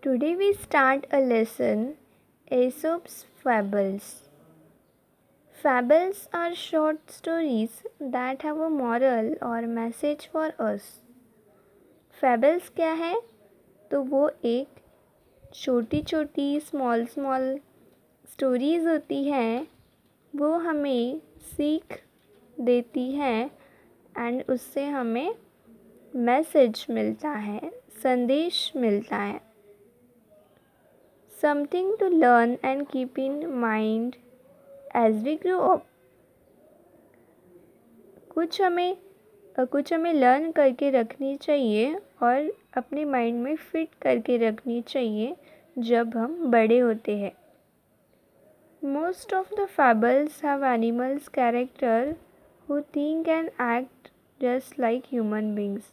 Today we start a lesson, Aesop's Fables. Fables are short stories that have a moral or message for us. Fables क्या है? तो वो एक छोटी छोटी स्मॉल स्टोरीज होती हैं, वो हमें सीख देती हैं एंड उससे हमें मैसेज मिलता है, संदेश मिलता है. Something to learn and keep in mind as we grow up. कुछ हमें लर्न करके रखनी चाहिए और अपने माइंड में फिट करके रखनी चाहिए जब हम बड़े होते हैं. Most of the fables have animals character who think and act just like human beings.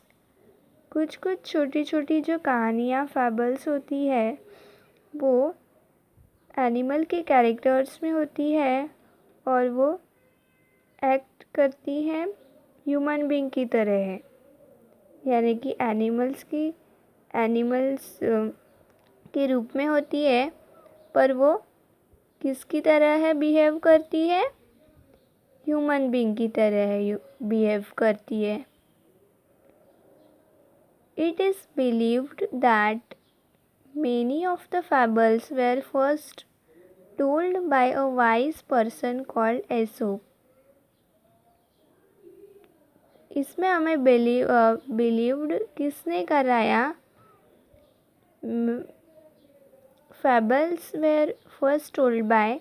कुछ छोटी छोटी जो कहानियाँ fables होती है वो एनिमल के कैरेक्टर्स में होती है और वो एक्ट करती हैं ह्यूमन बीइंग की तरह है, यानी कि एनिमल्स के रूप में होती है, पर वो किसकी तरह है बिहेव करती है? ह्यूमन बीइंग की तरह है बिहेव करती है. It is believed that many of the fables were first told by a wise person called Aesop. इसमें हमें बिलीव्ड किसने कराया? Fables were first told by,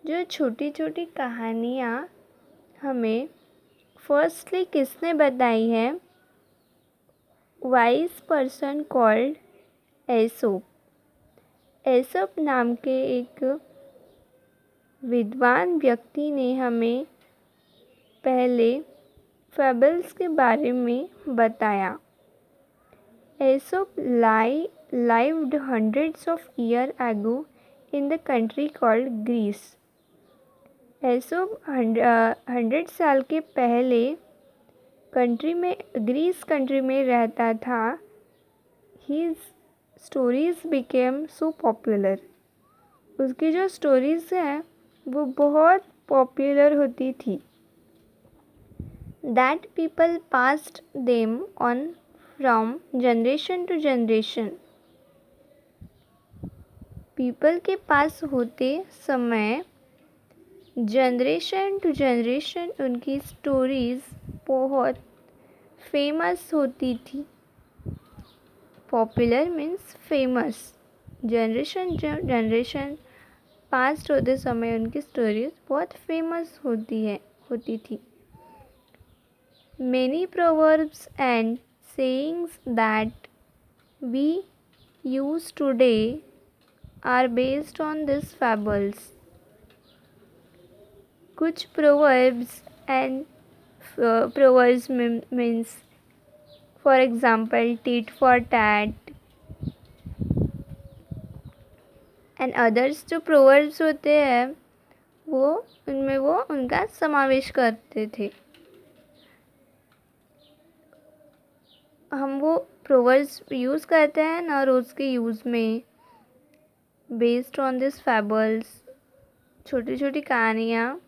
जो छोटी छोटी कहानियाँ हमें फर्स्टली किसने बताई है? Wise person called Aesop. Aesop नाम के एक विद्वान व्यक्ति ने हमें पहले फेबल्स के बारे में बताया. एसोप lived hundreds of years ago in the country called Greece. एसोप 100 साल के पहले ग्रीस कंट्री में रहता था. His stories became so popular. उसकी जो स्टोरीज़ हैं वो बहुत पॉपुलर होती थी. That people passed them on from generation to generation. People के पास होते समय जनरेशन टू जनरेशन उनकी स्टोरीज़ बहुत फेमस होती थी. Popular means famous. Generation past होते समय उनकी स्टोरीज बहुत फेमस होती थी. Many proverbs and sayings that we use today are based on these fables. कुछ proverbs means, for example, tit for tat and others. जो proverbs होते हैं उनमें वो उनका समावेश करते थे. हम वो proverbs यूज़ करते हैं ना रोज़ के यूज़ में. बेस्ड ऑन दिस fables, छोटी छोटी कहानियाँ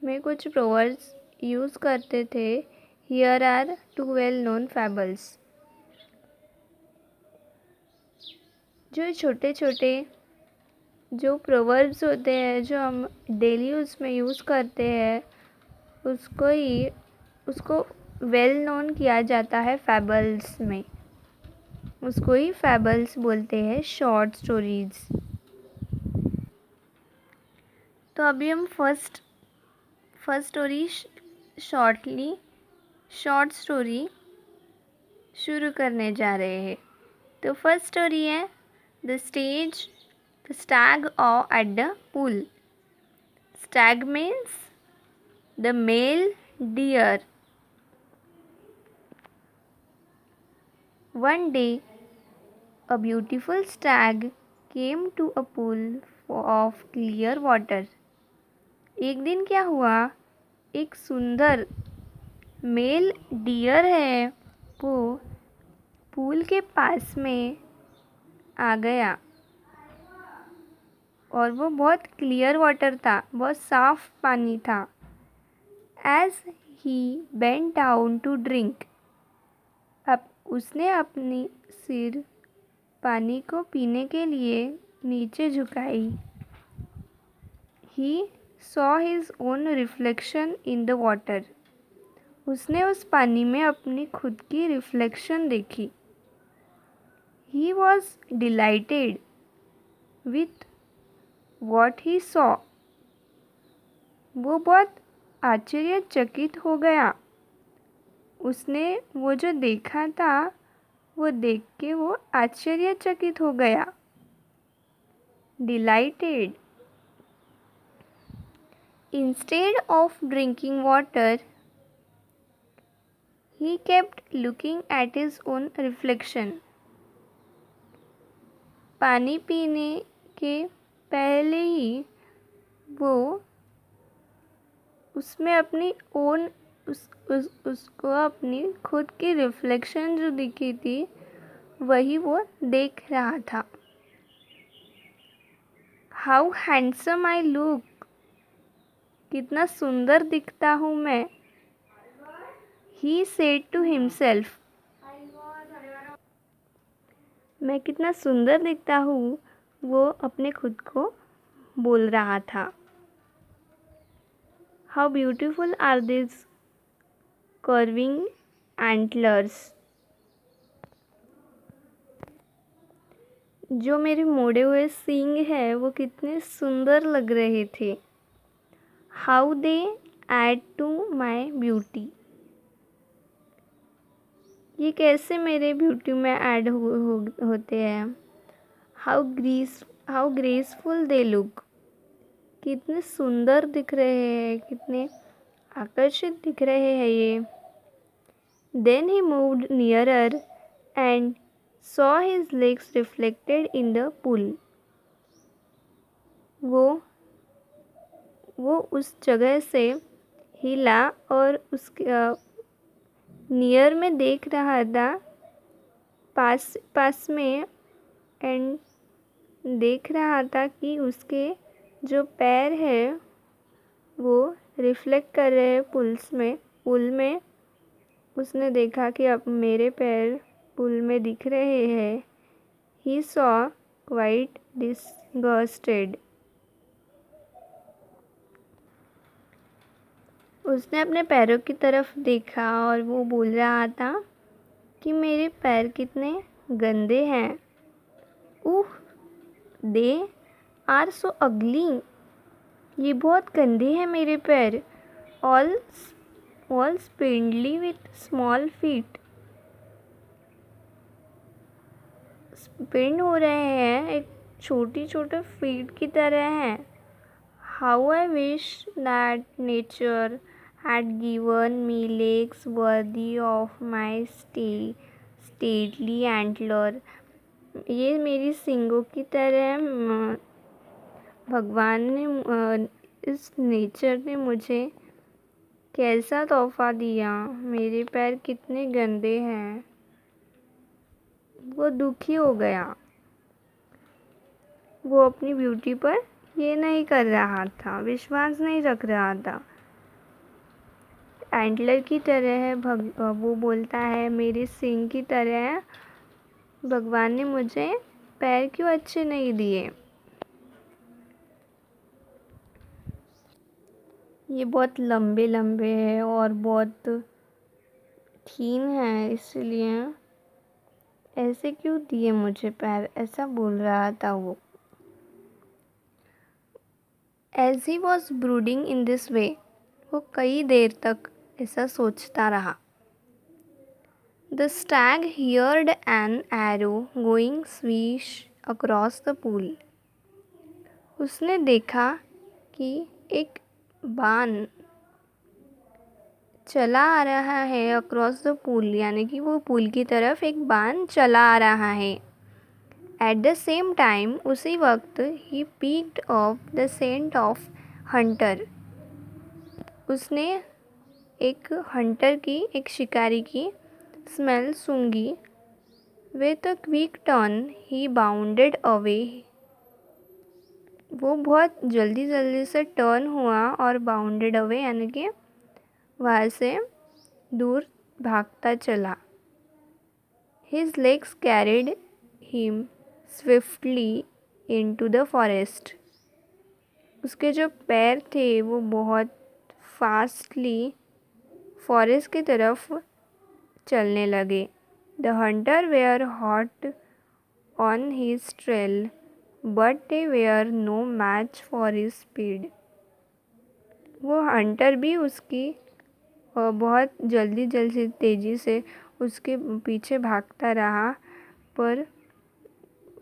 में कुछ proverbs यूज़ करते थे. Here are two well-known fables. जो छोटे छोटे जो proverbs होते हैं जो हम डेली उसमें यूज़ करते हैं उसको वेल नोन किया जाता है fables में. उसको ही fables बोलते हैं, शॉर्ट स्टोरीज. तो अभी हम फर्स्ट स्टोरी शॉर्ट स्टोरी शुरू करने जा रहे हैं. तो फर्स्ट स्टोरी है the Stag at the pool. Stag means the mail dear. One day, a beautiful stag came to a pool of clear water. एक दिन क्या हुआ, एक सुंदर मेल डियर है वो पूल के पास में आ गया और वो बहुत क्लियर वाटर था, बहुत साफ पानी था। As he bent down to drink, अब उसने अपनी सिर पानी को पीने के लिए नीचे झुकाई। He saw his own reflection in the water. उसने उस पानी में अपनी खुद की रिफ्लेक्शन देखी। He was delighted with what he saw. वो बहुत आश्चर्यचकित हो गया। उसने वो जो देखा था वो देख के वो आश्चर्यचकित हो गया। Delighted. Instead of drinking water, he kept looking at his own reflection. पानी पीने के पहले ही वो उसमें अपनी उसको अपनी खुद की रिफ्लेक्शन जो दिखी थी वही वो देख रहा था। हाउ हैंडसम आई लुक, कितना सुंदर दिखता हूँ मैं। ही सेड टू हिमसेल्फ, मैं कितना सुंदर दिखता हूँ वो अपने खुद को बोल रहा था। How beautiful are this curving antlers, जो मेरे मोड़े हुए सींग है वो कितने सुंदर लग रहे थे। How they add to my beauty, ये कैसे मेरे ब्यूटी में ऐड होते हैं। हाउ ग्रेसफुल दे लुक, कितने सुंदर दिख रहे हैं, कितने आकर्षित दिख रहे हैं ये। Then he moved nearer and saw his legs reflected in the pool. वो उस जगह से हिला और उसके नियर में देख रहा था, पास में, एंड देख रहा था कि उसके जो पैर है वो रिफ्लेक्ट कर रहे हैं पुल में। उसने देखा कि अब मेरे पैर पुल में दिख रहे हैं। He saw quite disgusted. उसने अपने पैरों की तरफ देखा और वो बोल रहा था कि मेरे पैर कितने गंदे हैं। दे आर सो अगली, ये बहुत गंदे हैं मेरे पैर। All spindly with small feet, spin हो रहे हैं, एक छोटी फीट की तरह हैं। How I wish that nature had given me legs worthy of my stately antler, ये मेरी सींगों की तरह भगवान ने इस नेचर ने मुझे कैसा तोहफा दिया। मेरे पैर कितने गंदे हैं। वो दुखी हो गया। वो अपनी ब्यूटी पर ये नहीं कर रहा था, विश्वास नहीं रख रहा था। एंटलर की तरह है, वो बोलता है मेरे सींग की तरह है, भगवान ने मुझे पैर क्यों अच्छे नहीं दिए। ये बहुत लंबे लंबे हैं और बहुत थीन है, इसलिए ऐसे क्यों दिए मुझे पैर, ऐसा बोल रहा था वो। As he was brooding in this way, वो कई देर तक ऐसा सोचता रहा। The stag heard an arrow going swish across the pool. उसने देखा कि एक बाण चला आ रहा है अक्रॉस द पूल, यानी कि वो पूल की तरफ एक बाण चला आ रहा है। एट द सेम टाइम, उसी वक्त, he picked off the scent of hunter, उसने एक हंटर की, एक शिकारी की स्मेल सूंघी। With a quick turn, he bounded away. वो बहुत जल्दी जल्दी से टर्न हुआ और बाउंडेड अवे यानी कि वहाँ से दूर भागता चला. His legs carried him swiftly into the forest. उसके जो पैर थे वो बहुत फास्टली फॉरेस्ट की तरफ चलने लगे. The hunter were hot on his trail, but they were no match for his speed. वो हंटर भी उसकी बहुत जल्दी जल्दी तेज़ी से उसके पीछे भागता रहा, पर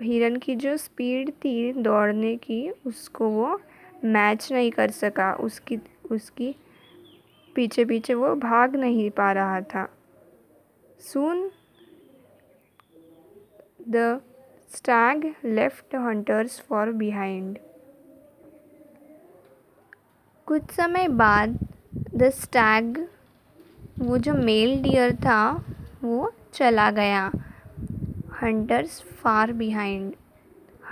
हिरन की जो स्पीड थी दौड़ने की उसको वो मैच नहीं कर सका. उसकी पीछे पीछे वो भाग नहीं पा रहा था. Soon the stag left the hunters far behind. कुछ समय बाद द स्टैग वो जो मेल डियर था वो चला गया. हंटर्स फार बिहाइंड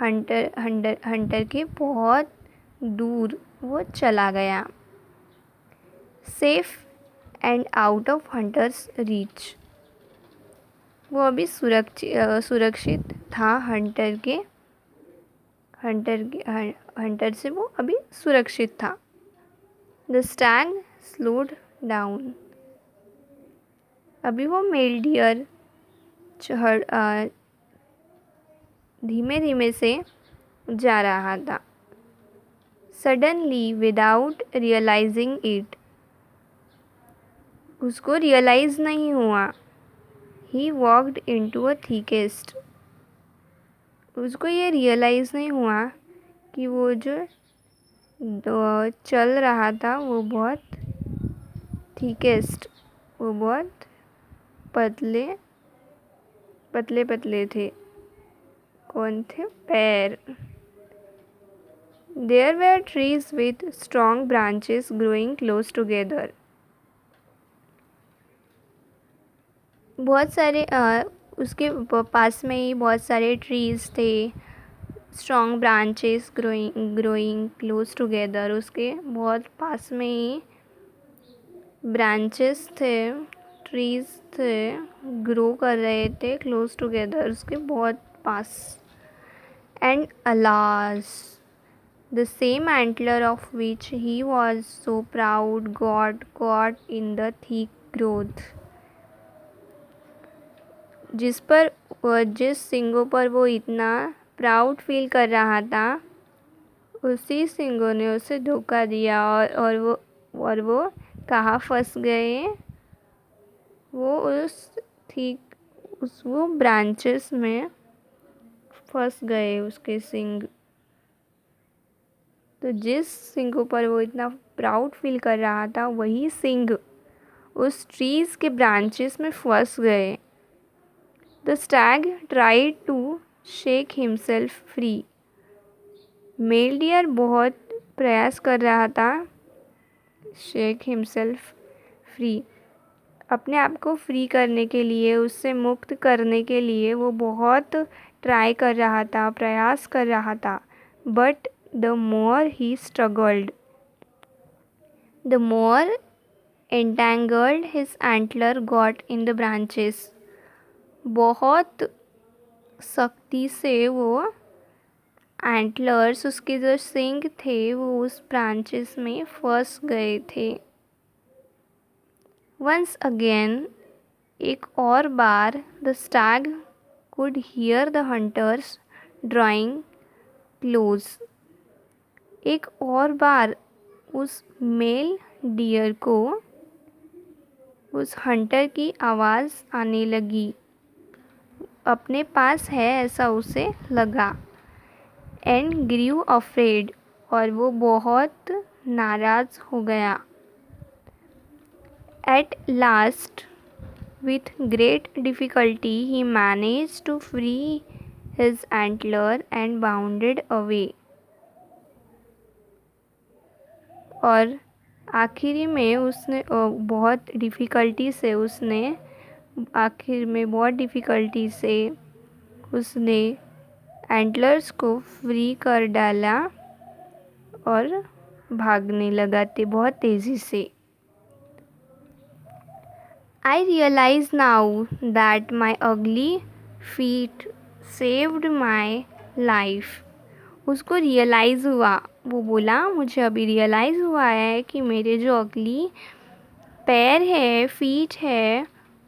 हंटर के बहुत दूर वो चला गया. Safe and out of hunters reach. वो अभी सुरक्षित था हंटर से वो अभी सुरक्षित था. The Stag slowed down. अभी वो मेल डियर धीमे धीमे से जा रहा था. Suddenly without realising it. उसको रियलाइज़ नहीं हुआ. He walked into a thicket. उसको ये रियलाइज़ नहीं हुआ कि वो जो चल रहा था वो बहुत थिकेस्ट, वो बहुत पतले पतले थे. कौन थे? पैर. There were trees with strong branches growing close together. बहुत सारे उसके पास में ही बहुत सारे ट्रीज़ थे. Strong branches growing close together. उसके बहुत पास में ही ब्रांचेस थे, ट्रीज़ थे, ग्रो कर रहे थे क्लोज टुगेदर, उसके बहुत पास. And alas the same antler of which he was so proud got caught in the thick growth. जिस सिंगों पर वो इतना प्राउड फील कर रहा था उसी सिंगों ने उसे धोखा दिया और वो कहाँ फंस गए? वो वो ब्रांचेस में फंस गए उसके सिंग. तो जिस सिंग पर वो इतना प्राउड फील कर रहा था वही सिंग उस ट्रीज़ के ब्रांचेस में फंस गए. The stag tried to shake himself free. Male deer बहुत प्रयास कर रहा था शेक हिमसेल्फ फ्री. अपने आप को फ्री करने के लिए, उससे मुक्त करने के लिए वो बहुत ट्राई कर रहा था, प्रयास कर रहा था. But the more he struggled, the more entangled his antler got in the branches. बहुत सख्ती से वो एंटलर्स, उसके जो सिंग थे वो उस ब्रांचेस में फंस गए थे. Once again, एक और बार the stag could hear the hunters drawing close. एक और बार उस मेल डियर को उस हंटर की आवाज़ आने लगी. अपने पास है ऐसा उसे लगा. And grew afraid. और वो बहुत नाराज़ हो गया. At last with great difficulty he manage to free his antler and bounded away. और आखिरी में उसने बहुत डिफ़िकल्टी से उसने एंटलर्स को फ्री कर डाला और भागने लगा बहुत तेज़ी से। I realize now that my ugly feet saved my life. उसको रियलाइज़ हुआ, वो बोला मुझे अभी रियलाइज़ हुआ है कि मेरे जो अगली पैर है, फीट है,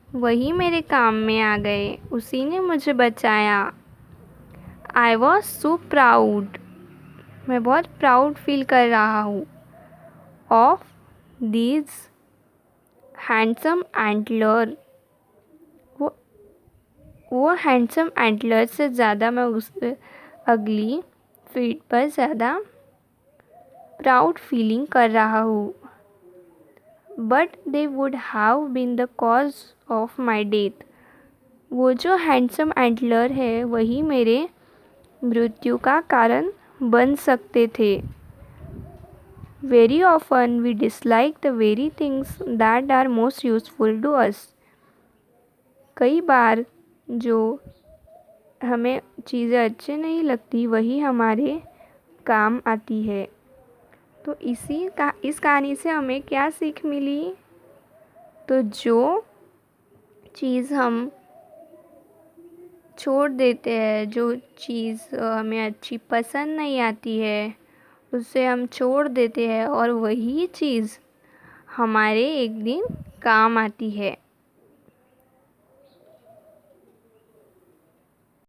वही मेरे काम में आ गए, उसी ने मुझे बचाया। I was so proud. मैं बहुत प्राउड फील कर रहा हूँ ऑफ these हैंडसम एंटलर। वो हैंडसम एंटलर से ज़्यादा मैं उस अगली फीट पर ज़्यादा प्राउड फीलिंग कर रहा हूँ। But they would have been the cause of my death. वो जो हैंडसम एंटलर है वही मेरे मृत्यु का कारण बन सकते थे। Very often we dislike the very things that are most useful to us. कई बार जो हमें चीज़ें अच्छी नहीं लगती वही हमारे काम आती है। तो इस कहानी से हमें क्या सीख मिली? तो जो चीज़ हम छोड़ देते हैं, जो चीज़ हमें अच्छी पसंद नहीं आती है, उसे हम छोड़ देते हैं और वही चीज़ हमारे एक दिन काम आती है।